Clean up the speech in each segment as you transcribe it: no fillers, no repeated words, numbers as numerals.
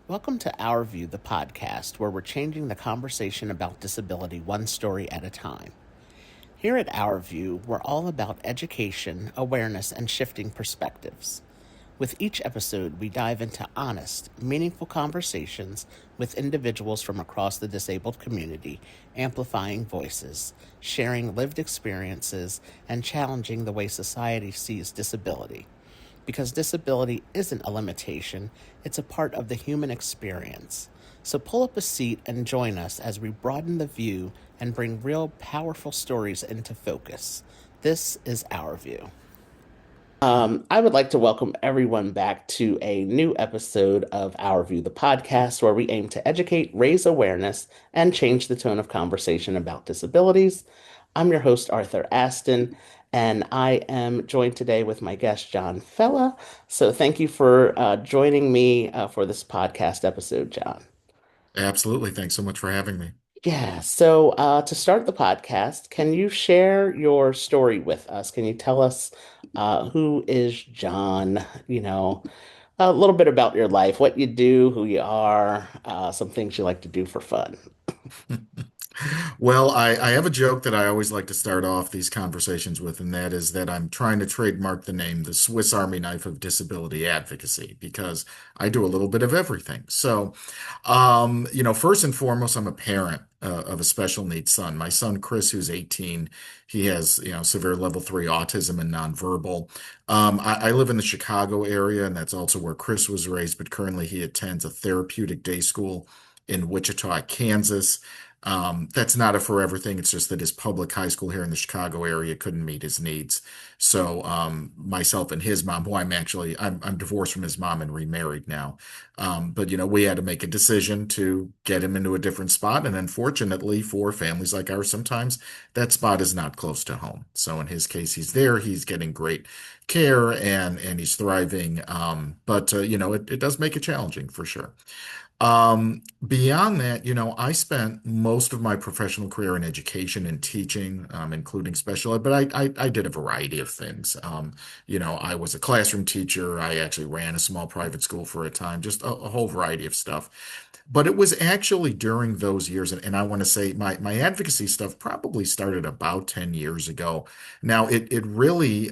Welcome to Our View, the podcast, where we're changing the conversation about disability one story at a time. Here at Our View, we're all about education, awareness, and shifting perspectives. With each episode, we dive into honest, meaningful conversations with individuals from across the disabled community, amplifying voices, sharing lived experiences, and challenging the way society sees disability. Because disability isn't a limitation, it's a part of the human experience. So pull up a seat and join us as we broaden the view and bring real, powerful stories into focus. This is Our View. I would like to welcome everyone back to a new episode of Our View, the podcast, where we aim to educate, raise awareness, and change the tone of conversation about disabilities. I'm your host, Arthur Aston, and I am joined today with my guest, John Fella. So thank you for joining me for this podcast episode, John. Absolutely. Thanks so much for having me. Yeah, so to start the podcast, can you share your story with us? Can you tell us who is John? A little bit about your life, what you do, who you are, some things you like to do for fun. Well, I have a joke that I always like to start off these conversations with, and that is that I'm trying to trademark the name, the Swiss Army knife of disability advocacy, because I do a little bit of everything. First and foremost, I'm a parent of a special needs son. My son, Chris, who's 18, he has, severe level 3 autism and nonverbal. I live in the Chicago area, and that's also where Chris was raised, but currently he attends a therapeutic day school in Wichita, Kansas. That's not a forever thing. It's just that his public high school here in the Chicago area couldn't meet his needs. So myself and his mom, who I'm divorced from his mom and remarried now. But we had to make a decision to get him into a different spot. And unfortunately, for families like ours, sometimes that spot is not close to home. So in his case, he's there. He's getting great care and he's thriving. But it does make it challenging for sure. Beyond that, I spent most of my professional career in education and teaching, including special ed, but I did a variety of things. I was a classroom teacher. I actually ran a small private school for a time, just a whole variety of stuff. But it was actually during those years, and I want to say my advocacy stuff probably started about 10 years ago. Now, it really,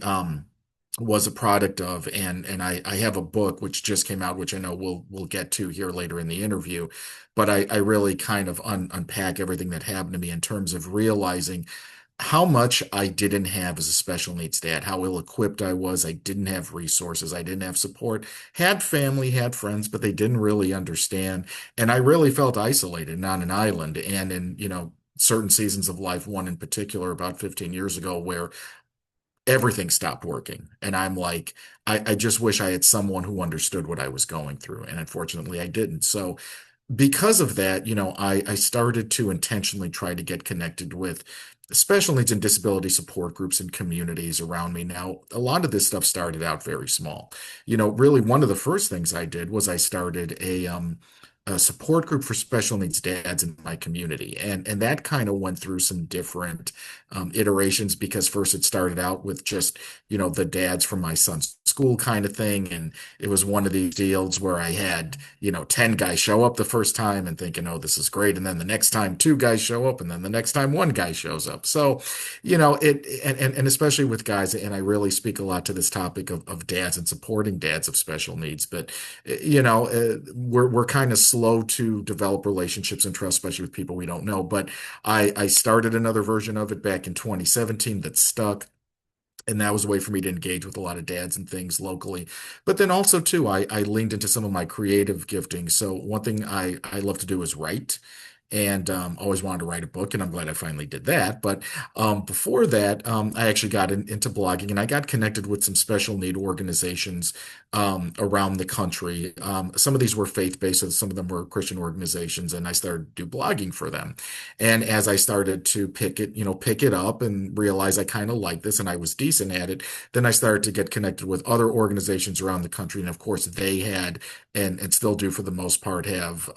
was a product of, and I have a book which just came out, which I know we'll get to here later in the interview, but I really kind of unpack everything that happened to me in terms of realizing how much I didn't have as a special needs dad, how ill-equipped I was. I didn't have resources, I didn't have support, had family, had friends, but they didn't really understand, and I really felt isolated and on an island. And in certain seasons of life, one in particular about 15 years ago, where everything stopped working. And I'm like, I just wish I had someone who understood what I was going through. And unfortunately, I didn't. So because of that, I started to intentionally try to get connected with special needs and disability support groups and communities around me. Now, a lot of this stuff started out very small. Really one of the first things I did was I started a support group for special needs dads in my community. And that kind of went through some different iterations, because first it started out with just, the dads from my son's school kind of thing. And it was one of these deals where I had, 10 guys show up the first time and thinking, oh, this is great. And then the next time two guys show up, and then the next time one guy shows up. So, and especially with guys, and I really speak a lot to this topic of dads and supporting dads of special needs, but we're kind of slow to develop relationships and trust, especially with people we don't know. But I started another version of it back in 2017 that stuck. And that was a way for me to engage with a lot of dads and things locally. But then also, too, I leaned into some of my creative gifting. So one thing I love to do is write. And always wanted to write a book, and I'm glad I finally did that. But before that, I actually got into blogging, and I got connected with some special need organizations around the country. Some of these were faith-based, so some of them were Christian organizations, and I started to do blogging for them. And as I started to pick it up and realize I kind of like this and I was decent at it, then I started to get connected with other organizations around the country. And of course, they had and still do for the most part have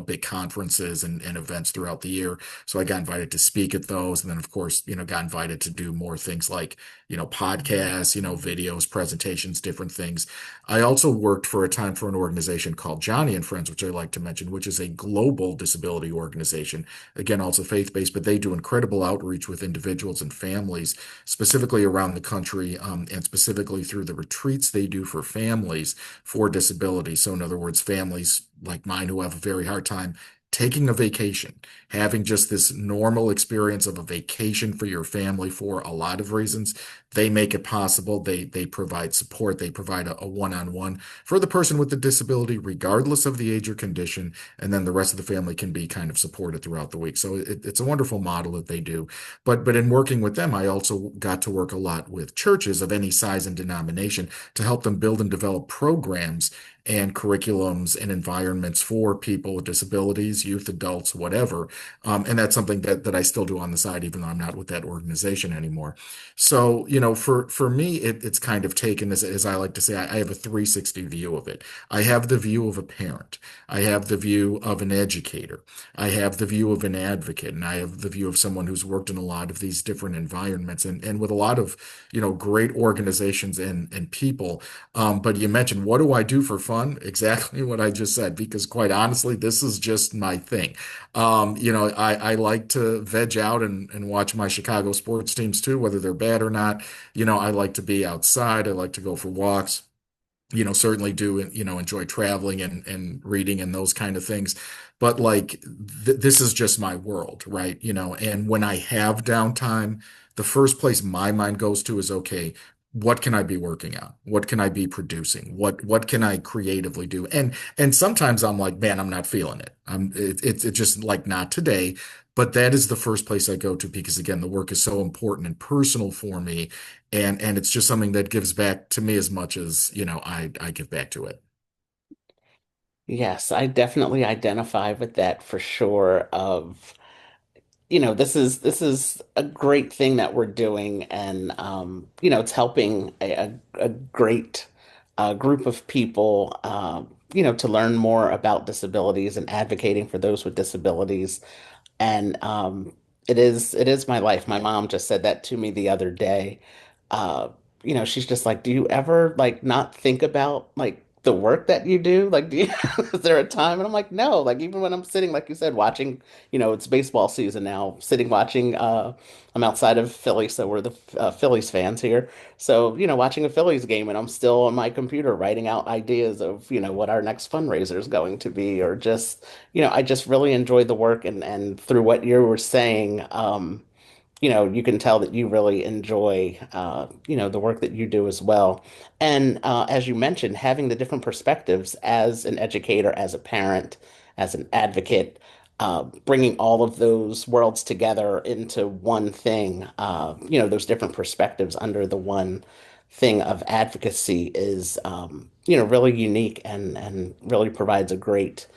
big conferences and events throughout the year. So I got invited to speak at those. And then, of course, got invited to do more things like, podcasts, videos, presentations, different things. I also worked for a time for an organization called Johnny and Friends, which I like to mention, which is a global disability organization. Again, also faith-based, but they do incredible outreach with individuals and families, specifically around the country, and specifically through the retreats they do for families for disability. So, in other words, families like mine who have a very hard time taking a vacation, having just this normal experience of a vacation for your family for a lot of reasons, they make it possible. They provide support. They provide a one-on-one for the person with the disability, regardless of the age or condition, and then the rest of the family can be kind of supported throughout the week. So it's a wonderful model that they do. But in working with them, I also got to work a lot with churches of any size and denomination to help them build and develop programs and curriculums and environments for people with disabilities, youth, adults, whatever. And that's something that I still do on the side, even though I'm not with that organization anymore. So, for me, it's kind of taken, as I like to say, I have a 360 view of it. I have the view of a parent. I have the view of an educator. I have the view of an advocate, and I have the view of someone who's worked in a lot of these different environments and with a lot of, great organizations and people. But you mentioned, what do I do for fun? Exactly what I just said, because quite honestly, this is just my thing. I like to veg out and watch my Chicago sports teams too, whether they're bad or not. I like to be outside. I like to go for walks. Certainly do, enjoy traveling and reading and those kind of things. But like, this is just my world, right? And when I have downtime, the first place my mind goes to is, okay, what can I be working on? What can I be producing? What can I creatively do? And sometimes I'm like, man, I'm not feeling it. It's just like not today. But that is the first place I go to because again, the work is so important and personal for me, and it's just something that gives back to me as much as, I give back to it. Yes, I definitely identify with that for sure of this is a great thing that we're doing, and it's helping a great group of people, to learn more about disabilities and advocating for those with disabilities. And it is my life. My mom just said that to me the other day. Uh, she's just like, do you ever like not think about like the work that you do? Like, is there a time? And I'm like, no. Like even when I'm sitting, like you said, watching, it's baseball season now, sitting watching. I'm outside of Philly, so we're the Phillies fans here. So, watching a Phillies game, and I'm still on my computer writing out ideas of, what our next fundraiser is going to be, or just I just really enjoyed the work, and through what you were saying, you can tell that you really enjoy, the work that you do as well. And as you mentioned, having the different perspectives as an educator, as a parent, as an advocate, bringing all of those worlds together into one thing, those different perspectives under the one thing of advocacy is, really unique and really provides a great,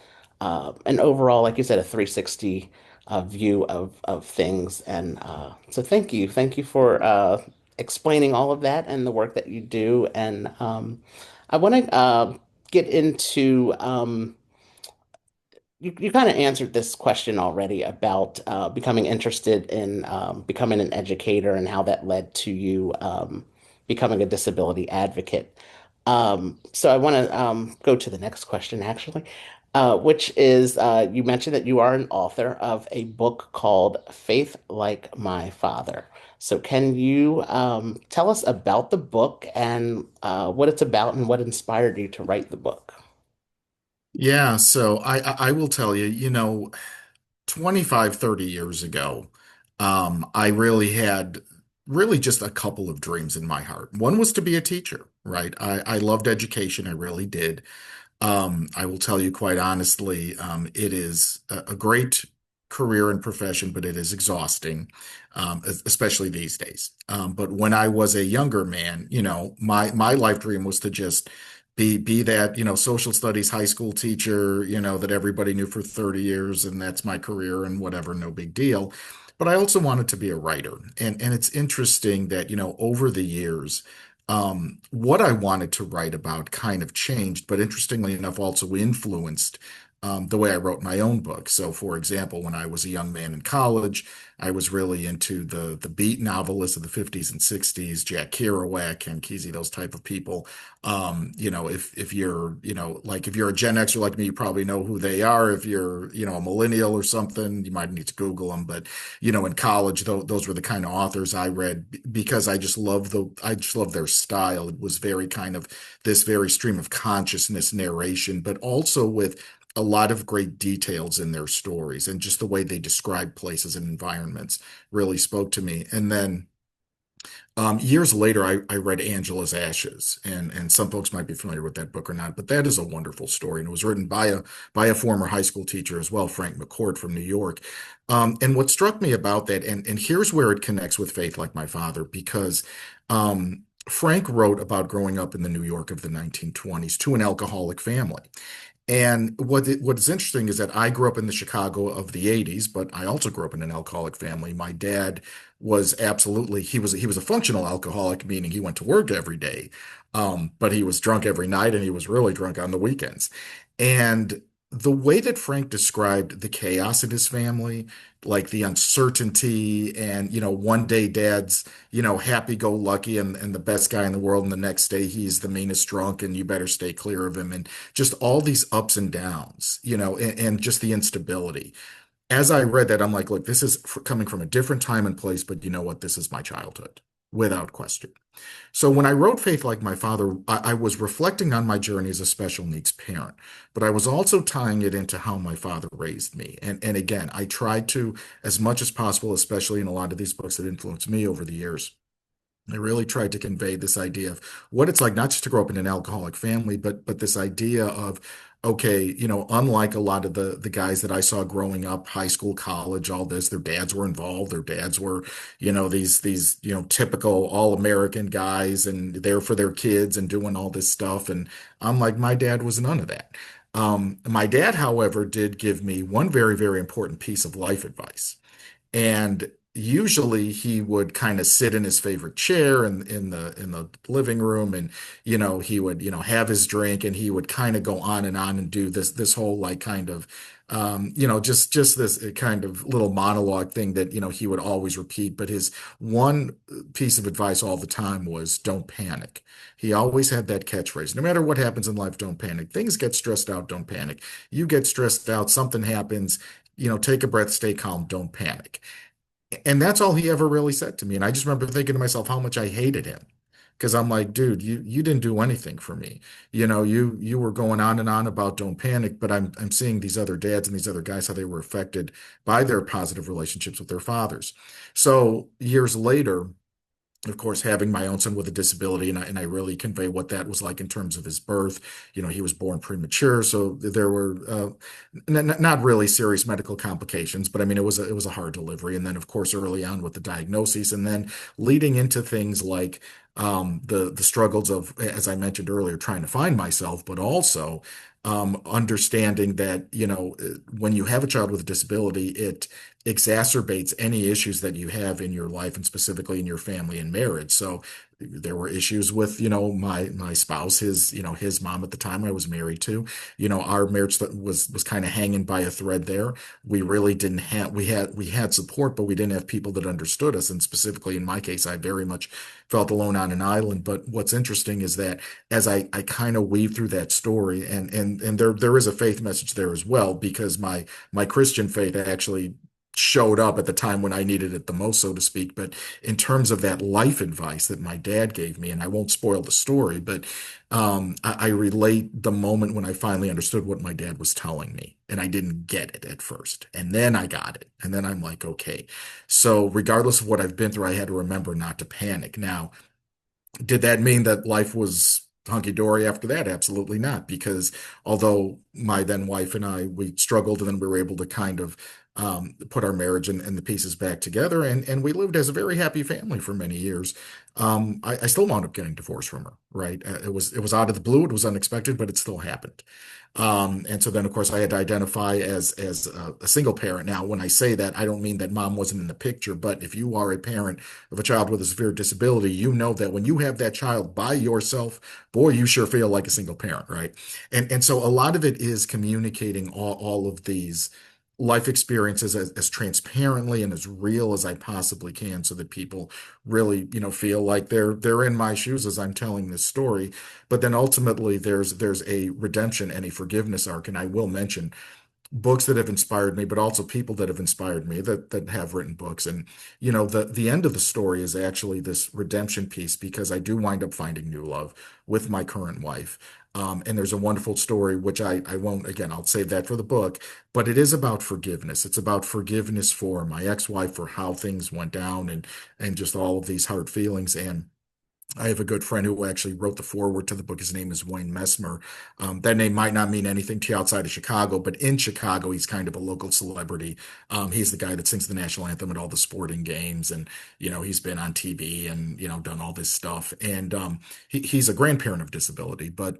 and overall, like you said, a 360 view of things. And so thank you for explaining all of that and the work that you do. And I want to get into you kind of answered this question already about becoming interested in becoming an educator and how that led to you becoming a disability advocate. So I want to go to the next question, actually, which is you mentioned that you are an author of a book called Faith Like My Father. So can you tell us about the book and what it's about and what inspired you to write the book? Yeah, so I will tell you, 25, 30 years ago, I really had really just a couple of dreams in my heart. One was to be a teacher, right? I loved education, I really did. I will tell you quite honestly, it is a great career and profession, but it is exhausting, especially these days. But when I was a younger man, my life dream was to just be that, social studies high school teacher, that everybody knew for 30 years, and that's my career and whatever, no big deal. But I also wanted to be a writer. And it's interesting that, over the years, what I wanted to write about kind of changed, but interestingly enough, also influenced the way I wrote my own book. So, for example, when I was a young man in college, I was really into the beat novelists of the 50s and 60s, Jack Kerouac, Ken Kesey, those type of people. If you're, like if you're a Gen Xer like me, you probably know who they are. If you're, a millennial or something, you might need to Google them. But, in college, those were the kind of authors I read because I just love their style. It was very kind of this very stream of consciousness narration, but also with a lot of great details in their stories, and just the way they describe places and environments really spoke to me. And then years later, I read Angela's Ashes, and some folks might be familiar with that book or not, but that is a wonderful story, and it was written by a former high school teacher as well, Frank McCourt from New York. And what struck me about that, and here's where it connects with Faith Like My Father, because Frank wrote about growing up in the New York of the 1920s to an alcoholic family. And what is interesting is that I grew up in the Chicago of the 80s, but I also grew up in an alcoholic family. My dad was absolutely he was a functional alcoholic, meaning he went to work every day, but he was drunk every night and he was really drunk on the weekends. And the way that Frank described the chaos in his family, like the uncertainty, and one day dad's happy-go-lucky and the best guy in the world, and the next day he's the meanest drunk and you better stay clear of him, and just all these ups and downs, and just the instability. As I read that, I'm like, look, this is coming from a different time and place, but you know what? This is my childhood, without question. So when I wrote Faith Like My Father, I was reflecting on my journey as a special needs parent, but I was also tying it into how my father raised me. And again, I tried to, as much as possible, especially in a lot of these books that influenced me over the years, I really tried to convey this idea of what it's like not just to grow up in an alcoholic family, but this idea of, okay, unlike a lot of the guys that I saw growing up, high school, college, all this, their dads were involved. Their dads were, these typical all-American guys and there for their kids and doing all this stuff. And I'm like, my dad was none of that. My dad, however, did give me one very, very important piece of life advice. And usually he would kind of sit in his favorite chair in the living room, and he would have his drink, and he would kind of go on and do this whole like kind of just this kind of little monologue thing that he would always repeat. But his one piece of advice all the time was don't panic. He always had that catchphrase: no matter what happens in life, don't panic. Things get stressed out, don't panic. You get stressed out, something happens, take a breath, stay calm, don't panic. And that's all he ever really said to me. And I just remember thinking to myself how much I hated him. Because I'm like, dude, you didn't do anything for me. You were going on and on about don't panic, but I'm seeing these other dads and these other guys how they were affected by their positive relationships with their fathers. So years later, of course, having my own son with a disability, and I really convey what that was like in terms of his birth. He was born premature, so there were not really serious medical complications, but I mean, it was a hard delivery. And then, of course, early on with the diagnosis, and then leading into things like the struggles of, as I mentioned earlier, trying to find myself, but also understanding that when you have a child with a disability, it exacerbates any issues that you have in your life, and specifically in your family and marriage. So there were issues with, my spouse, his mom at the time I was married to. Our marriage that was kind of hanging by a thread there. We really didn't have we had support, but we didn't have people that understood us. And specifically in my case, I very much felt alone on an island. But what's interesting is that as I kind of weave through that story, and there is a faith message there as well, because my Christian faith actually showed up at the time when I needed it the most, so to speak. But in terms of that life advice that my dad gave me, and I won't spoil the story, but I relate the moment when I finally understood what my dad was telling me. And I didn't get it at first. And then I got it. And then I'm like, okay. So regardless of what I've been through, I had to remember not to panic. Now, did that mean that life was hunky-dory after that? Absolutely not, because although my then wife and we struggled, and then we were able to kind of put our marriage and the pieces back together, and we lived as a very happy family for many years. I still wound up getting divorced from her, right? It was out of the blue, it was unexpected, but it still happened. And so then, of course, I had to identify as a single parent. Now, when I say that, I don't mean that mom wasn't in the picture, but if you are a parent of a child with a severe disability, you know that when you have that child by yourself, boy, you sure feel like a single parent, right? And so a lot of it it is communicating all of these life experiences as transparently and as real as I possibly can so that people really, feel like they're in my shoes as I'm telling this story. But then ultimately there's a redemption and a forgiveness arc. And I will mention books that have inspired me, but also people that have inspired me that have written books. And the end of the story is actually this redemption piece because I do wind up finding new love with my current wife. And there's a wonderful story, which I won't, again, I'll save that for the book, but it is about forgiveness. It's about forgiveness for my ex-wife for how things went down and just all of these hard feelings. And I have a good friend who actually wrote the foreword to the book. His name is Wayne Messmer. That name might not mean anything to you outside of Chicago, but in Chicago, he's kind of a local celebrity. He's the guy that sings the national anthem at all the sporting games, and he's been on TV and done all this stuff. And he's a grandparent of disability, but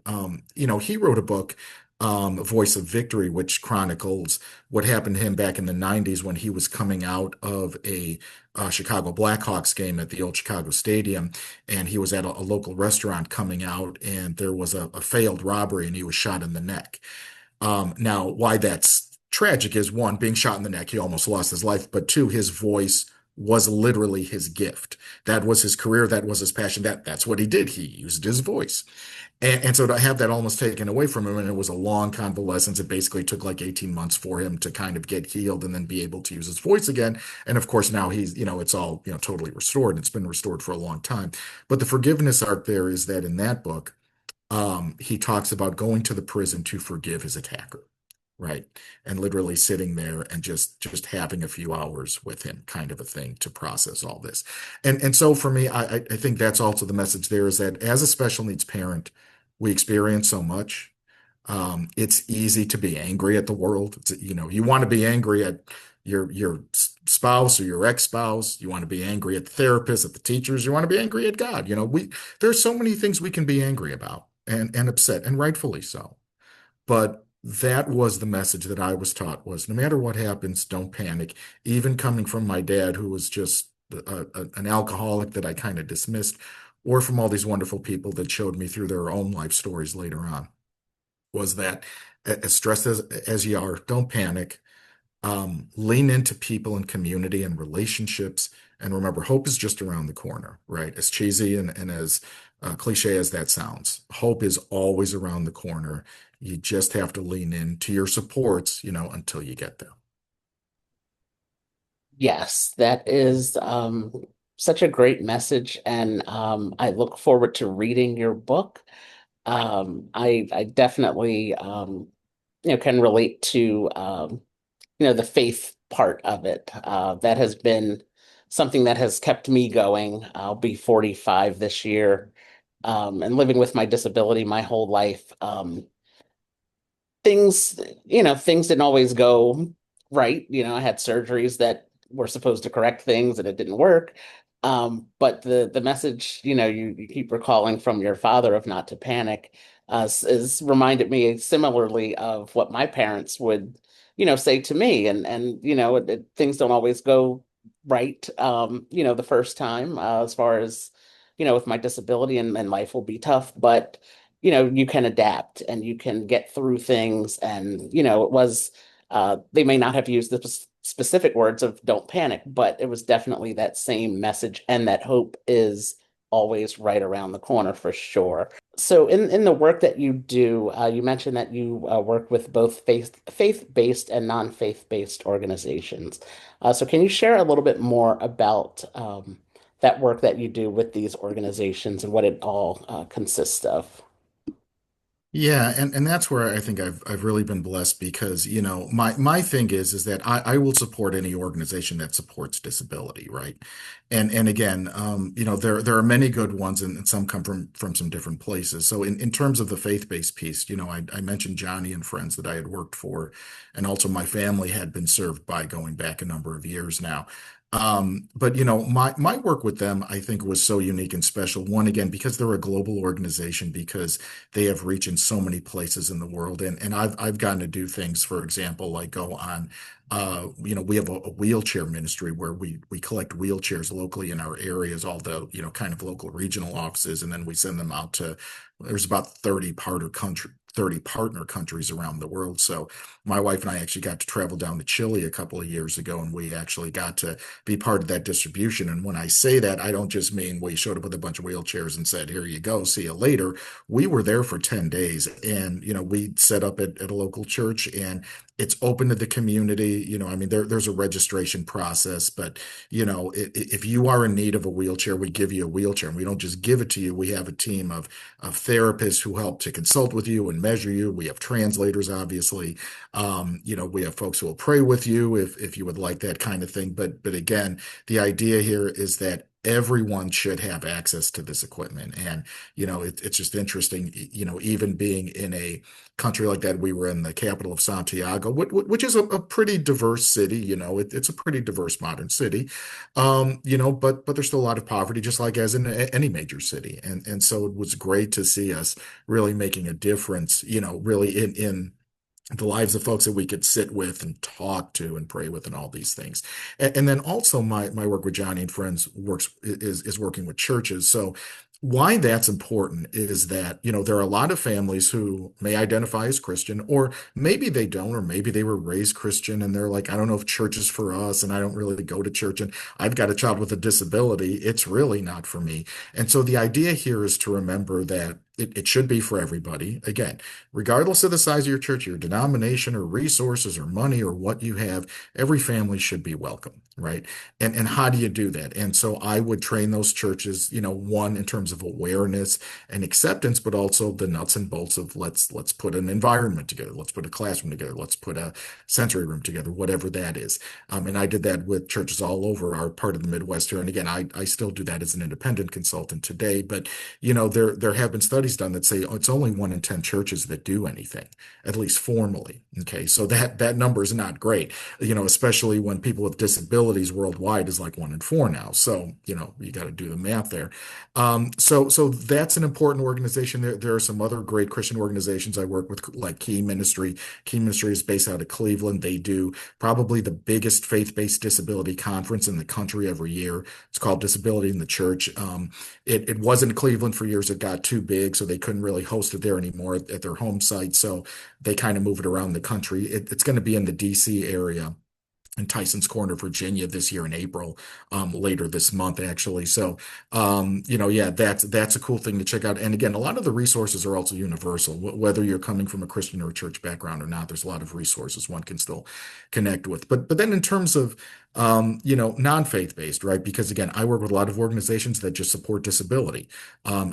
he wrote a book. Voice of Victory, which chronicles what happened to him back in the 90s when he was coming out of a Chicago Blackhawks game at the old Chicago Stadium, and he was at a local restaurant coming out, and there was a failed robbery, and he was shot in the neck. Now, why that's tragic is one, being shot in the neck, he almost lost his life, but two, his voice was literally his gift. That was his career, that was his passion. That's what he did. He used his voice. And so to have that almost taken away from him, and it was a long convalescence. It basically took like 18 months for him to kind of get healed and then be able to use his voice again. And of course, now he's, it's all, totally restored. It's been restored for a long time. But the forgiveness arc there is that in that book, he talks about going to the prison to forgive his attacker, right? And literally sitting there and just having a few hours with him, kind of a thing to process all this. And so for me, I think that's also the message there is that as a special needs parent, we experience so much. It's easy to be angry at the world. You want to be angry at your spouse or your ex-spouse. You want to be angry at the therapist, at the teachers. You want to be angry at God. There's so many things we can be angry about and upset, and rightfully so. But that was the message that I was taught was no matter what happens, don't panic. Even coming from my dad, who was just an alcoholic that I kind of dismissed, or from all these wonderful people that showed me through their own life stories later on, was that as stressed as you are, don't panic. Lean into people and community and relationships. And remember, hope is just around the corner, right? As cheesy and as cliche as that sounds, hope is always around the corner. You just have to lean into your supports, until you get there. Yes, that is such a great message, and I look forward to reading your book. I definitely can relate to the faith part of it. That has been something that has kept me going. I'll be 45 this year, and living with my disability my whole life. Things didn't always go right. I had surgeries that were supposed to correct things and it didn't work. But the message, you keep recalling from your father of not to panic, is reminded me similarly of what my parents would, say to me. And things don't always go right, the first time, as far as, with my disability, and life will be tough, but you can adapt and you can get through things. And, it was, they may not have used the specific words of don't panic, but it was definitely that same message. And that hope is always right around the corner for sure. So in the work that you do, you mentioned that you work with both faith-based and non-faith-based organizations. So can you share a little bit more about that work that you do with these organizations and what it all consists of? Yeah, and that's where I think I've really been blessed because, my thing is that I will support any organization that supports disability, right? And again, there are many good ones and some come from some different places. So in terms of the faith-based piece, I mentioned Johnny and Friends that I had worked for, and also my family had been served by going back a number of years now. But my work with them, I think, was so unique and special. One, again, because they're a global organization, because they have reach in so many places in the world. And I've gotten to do things, for example, like go on, we have a wheelchair ministry where we collect wheelchairs locally in our areas, all the, kind of local regional offices, and then we send them out to, there's about 30 part of 30 partner countries around the world. So my wife and I actually got to travel down to Chile a couple of years ago, and we actually got to be part of that distribution. And when I say that, I don't just mean we showed up with a bunch of wheelchairs and said, "Here you go, see you later." We were there for 10 days, and we set up at a local church, and it's open to the community. I mean, there's a registration process, but if you are in need of a wheelchair, we give you a wheelchair, and we don't just give it to you. We have a team of therapists who help to consult with you and measure you. We have translators, obviously. We have folks who will pray with you if you would like that kind of thing. But again, the idea here is that everyone should have access to this equipment. And it's just interesting, even being in a country like that. We were in the capital of Santiago, which is a pretty diverse city. It's a pretty diverse modern city. But there's still a lot of poverty, just like as in any major city. And so it was great to see us really making a difference, really in the lives of folks that we could sit with and talk to and pray with and all these things. And then also my work with Johnny and Friends is working with churches. So why that's important is that, there are a lot of families who may identify as Christian, or maybe they don't, or maybe they were raised Christian and they're like, I don't know if church is for us, and I don't really go to church, and I've got a child with a disability. It's really not for me. And so the idea here is to remember that it should be for everybody. Again, regardless of the size of your church, your denomination, or resources, or money, or what you have, every family should be welcome, right? And how do you do that? And so I would train those churches, one in terms of awareness and acceptance, but also the nuts and bolts of let's put an environment together, let's put a classroom together, let's put a sensory room together, whatever that is. And I did that with churches all over our part of the Midwest here. And again, I still do that as an independent consultant today. But there have been studies done that say it's only 1 in 10 churches that do anything, at least formally. Okay, so that number is not great, especially when people with disabilities worldwide is like 1 in 4 now. So you got to do the math there. So that's an important organization. There are some other great Christian organizations I work with, like Key Ministry. Key Ministry is based out of Cleveland. They do probably the biggest faith-based disability conference in the country every year. It's called Disability in the Church. It was in Cleveland for years. It got too big, so they couldn't really host it there anymore at their home site. So they kind of move it around the country. It's going to be in the DC area, in Tyson's Corner, Virginia, this year in April, later this month, actually. So, yeah, that's a cool thing to check out. And again, a lot of the resources are also universal, whether you're coming from a Christian or a church background or not. There's a lot of resources one can still connect with. But then in terms of non-faith based, right? Because again, I work with a lot of organizations that just support disability.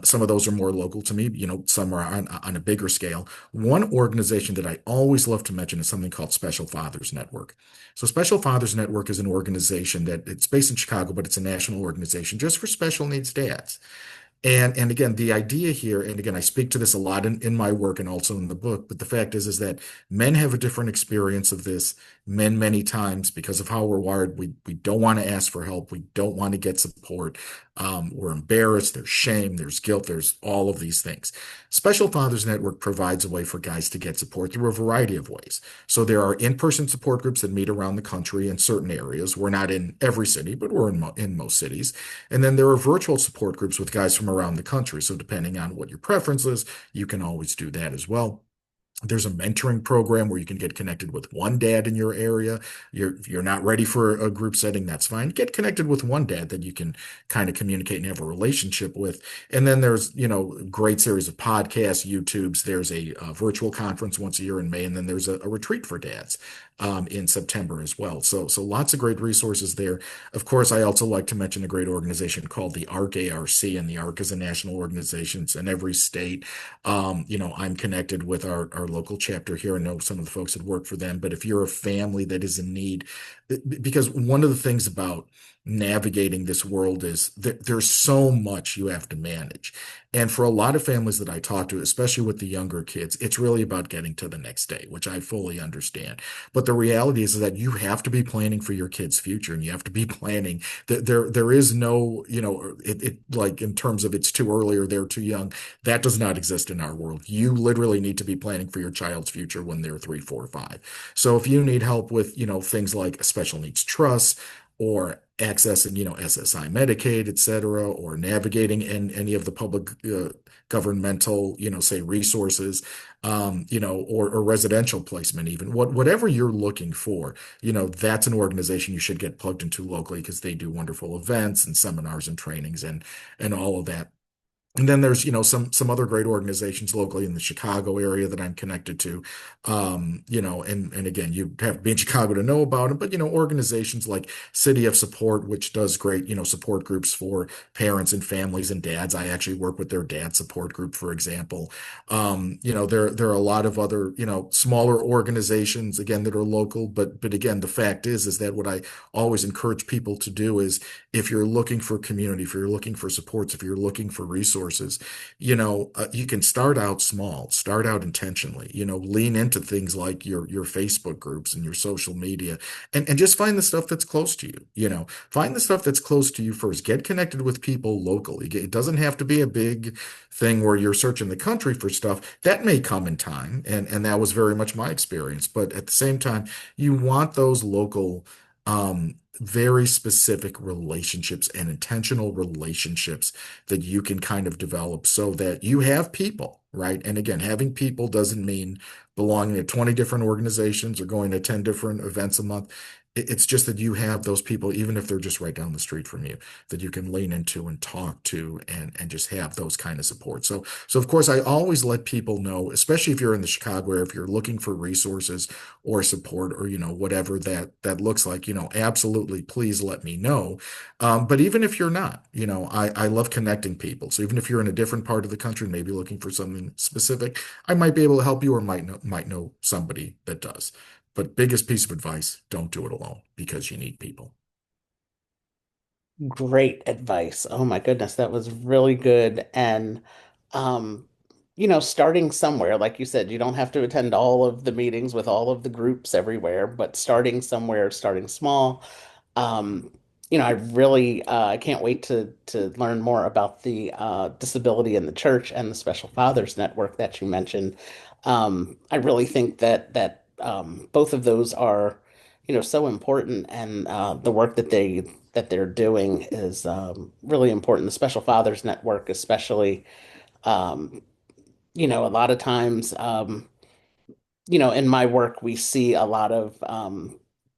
Some of those are more local to me, some are on a bigger scale. One organization that I always love to mention is something called Special Fathers Network. So Special Fathers Network is an organization that it's based in Chicago, but it's a national organization just for special needs dads. And again, the idea here, and again, I speak to this a lot in my work and also in the book, but the fact is that men have a different experience of this. Men, many times, because of how we're wired, we don't want to ask for help. We don't want to get support. We're embarrassed. There's shame. There's guilt. There's all of these things. Special Fathers Network provides a way for guys to get support through a variety of ways. So there are in-person support groups that meet around the country in certain areas. We're not in every city, but we're in most cities. And then there are virtual support groups with guys from around the country. So depending on what your preference is, you can always do that as well. There's a mentoring program where you can get connected with one dad in your area. You're not ready for a group setting, that's fine. Get connected with one dad that you can kind of communicate and have a relationship with. And then there's, great series of podcasts, YouTubes. There's a virtual conference once a year in May, and then there's a retreat for dads in September as well. So lots of great resources there. Of course, I also like to mention a great organization called the ARC, and the ARC is a national organization. It's in every state. I'm connected with our local chapter here. I know some of the folks that work for them, but if you're a family that is in need, because one of the things about navigating this world is that there's so much you have to manage. And for a lot of families that I talk to, especially with the younger kids, it's really about getting to the next day, which I fully understand. But the reality is that you have to be planning for your kids' future, and you have to be planning that there is no, it like in terms of it's too early or they're too young. That does not exist in our world. You literally need to be planning for your child's future when they're 3, 4, 5. So if you need help with, things like special needs trust, or accessing, SSI Medicaid, et cetera, or navigating any of the public governmental, say resources, or residential placement, even whatever you're looking for, that's an organization you should get plugged into locally because they do wonderful events and seminars and trainings and all of that. And then there's, some other great organizations locally in the Chicago area that I'm connected to. And again, you have to be in Chicago to know about them, but organizations like City of Support, which does great, support groups for parents and families and dads. I actually work with their dad support group, for example. There are a lot of other, smaller organizations again that are local, but again, the fact is that what I always encourage people to do is if you're looking for community, if you're looking for supports, if you're looking for resources, you can start out small, start out intentionally, lean into things like your Facebook groups and your social media and just find the stuff that's close to you, find the stuff that's close to you first. Get connected with people locally. It doesn't have to be a big thing where you're searching the country for stuff. That may come in time, and that was very much my experience. But at the same time, you want those local very specific relationships and intentional relationships that you can kind of develop so that you have people, right? And again, having people doesn't mean belonging to 20 different organizations or going to 10 different events a month. It's just that you have those people, even if they're just right down the street from you, that you can lean into and talk to and just have those kind of support. So of course, I always let people know, especially if you're in the Chicago area, if you're looking for resources or support or whatever that looks like, absolutely please let me know. But even if you're not, I love connecting people. So even if you're in a different part of the country, maybe looking for something specific, I might be able to help you or might know somebody that does. But biggest piece of advice, don't do it alone because you need people. Great advice. Oh my goodness, that was really good. And um, starting somewhere, like you said, you don't have to attend all of the meetings with all of the groups everywhere, but starting somewhere, starting small. Um, I really I can't wait to learn more about the disability in the church and the Special Fathers Network that you mentioned. I really think that both of those are, so important, and the work that they're doing is really important. The Special Fathers Network, especially, um, a lot of times. In my work, we see a lot of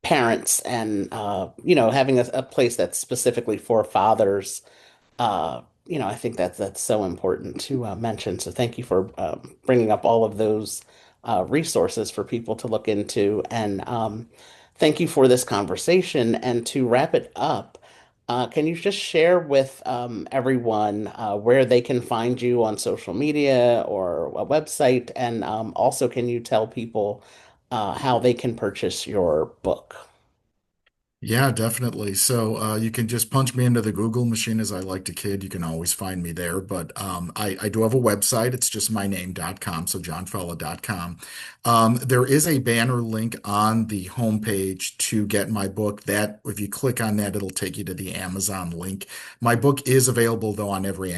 parents and, having a place that's specifically for fathers. I think that's so important to mention. So thank you for bringing up all of those resources for people to look into. And thank you for this conversation. And to wrap it up, can you just share with everyone where they can find you on social media or a website? And also, can you tell people how they can purchase your book? Yeah, definitely. So you can just punch me into the Google machine, as I like to kid. You can always find me there. But I do have a website. It's just my name.com, so johnfella.com. There is a banner link on the homepage to get my book. That, if you click on that, it'll take you to the Amazon link. My book is available, though, on every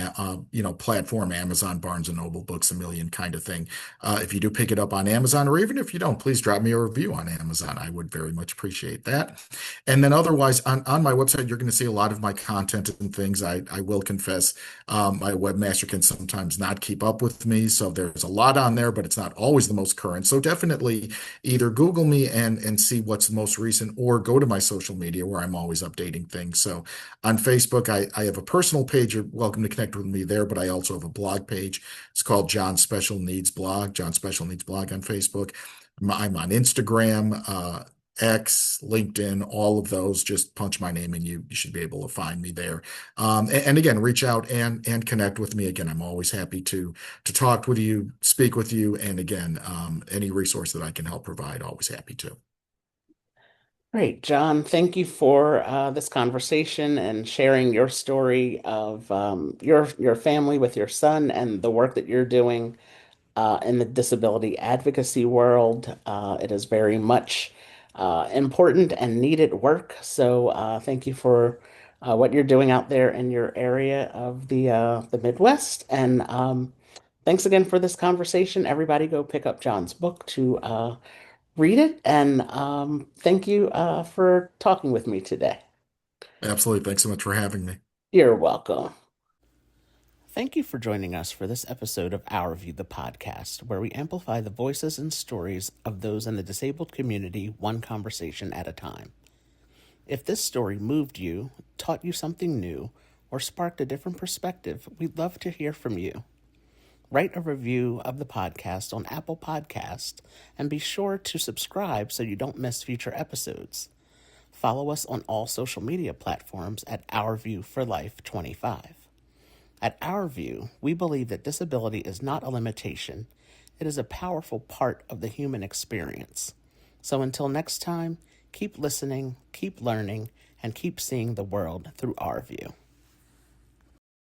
platform, Amazon, Barnes and Noble, Books a Million kind of thing. If you do pick it up on Amazon, or even if you don't, please drop me a review on Amazon. I would very much appreciate that. And then otherwise on my website, you're going to see a lot of my content and things. I will confess, my webmaster can sometimes not keep up with me. So there's a lot on there, but it's not always the most current. So definitely either Google me and see what's the most recent or go to my social media where I'm always updating things. So on Facebook, I have a personal page. You're welcome to connect with me there, but I also have a blog page. It's called John Special Needs Blog, John Special Needs Blog on Facebook. I'm on Instagram. X, LinkedIn, all of those, just punch my name and you should be able to find me there. And again, reach out and connect with me. Again, I'm always happy to talk with you, speak with you, and again, any resource that I can help provide, always happy to. Great, John. Thank you for this conversation and sharing your story of your family with your son and the work that you're doing in the disability advocacy world. It is very much important and needed work. So thank you for what you're doing out there in your area of the Midwest. And thanks again for this conversation. Everybody, go pick up John's book to read it. And thank you for talking with me today. Absolutely. Thanks so much for having me. You're welcome. Thank you for joining us for this episode of Our View, the podcast, where we amplify the voices and stories of those in the disabled community, one conversation at a time. If this story moved you, taught you something new, or sparked a different perspective, we'd love to hear from you. Write a review of the podcast on Apple Podcast and be sure to subscribe so you don't miss future episodes. Follow us on all social media platforms at Our View for Life 25. At Our View, we believe that disability is not a limitation. It is a powerful part of the human experience. So until next time, keep listening, keep learning, and keep seeing the world through our view.